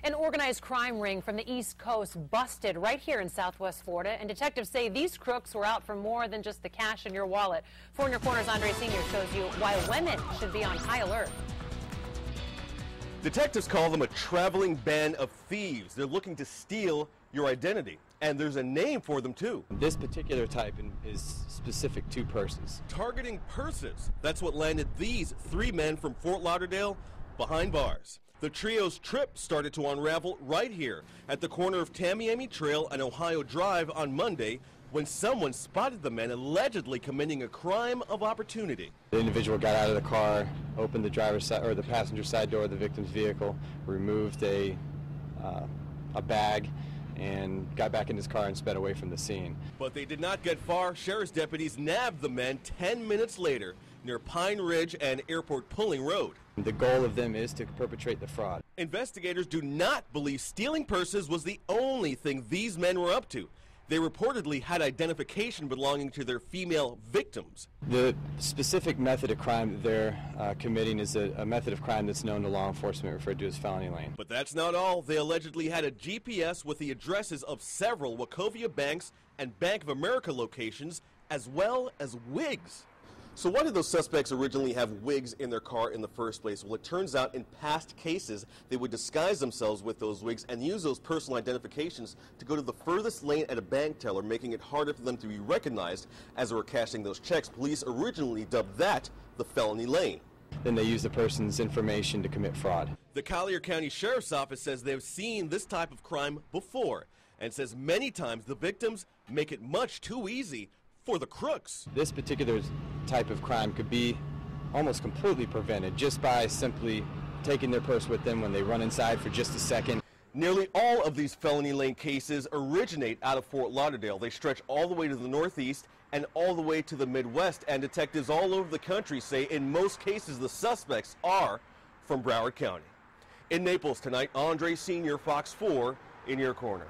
An organized crime ring from the East Coast busted right here in Southwest Florida, and detectives say these crooks were out for more than just the cash in your wallet. 4 in Your Corner's Andre Sr. shows you why women should be on high alert. Detectives call them a traveling band of thieves. They're looking to steal your identity, and there's a name for them too. This particular type is specific to purses. Targeting purses. That's what landed these 3 men from Fort Lauderdale behind bars. The trio's trip started to unravel right here at the corner of Tamiami Trail and Ohio Drive on Monday when someone spotted the men allegedly committing a crime of opportunity. The individual got out of the car, opened the driver's side or the passenger side door of the victim's vehicle, removed a bag, and got back in his car and sped away from the scene. But they did not get far. Sheriff's deputies nabbed the men 10 minutes later near Pine Ridge and Airport Pulling Road. The goal of them is to perpetrate the fraud. Investigators do not believe stealing purses was the only thing these men were up to. They reportedly had identification belonging to their female victims. The specific method of crime that they're committing is a method of crime that's known to law enforcement referred to as felony lane. But that's not all. They allegedly had a GPS with the addresses of several Wachovia banks and Bank of America locations, as well as wigs. So why did those suspects originally have wigs in their car in the first place? Well, it turns out in past cases, they would disguise themselves with those wigs and use those personal identifications to go to the furthest lane at a bank teller, making it harder for them to be recognized as they were cashing those checks. Police originally dubbed that the felony lane. Then they use the person's information to commit fraud. The Collier County Sheriff's Office says they've seen this type of crime before and says many times the victims make it much too easy for the crooks. This particular type of crime could be almost completely prevented just by simply taking their purse with them when they run inside for just a second. Nearly all of these felony lane cases originate out of Fort Lauderdale. They stretch all the way to the northeast and all the way to the Midwest, and detectives all over the country say in most cases the suspects are from Broward County. In Naples tonight, Andre Sr., Fox 4 in Your Corner.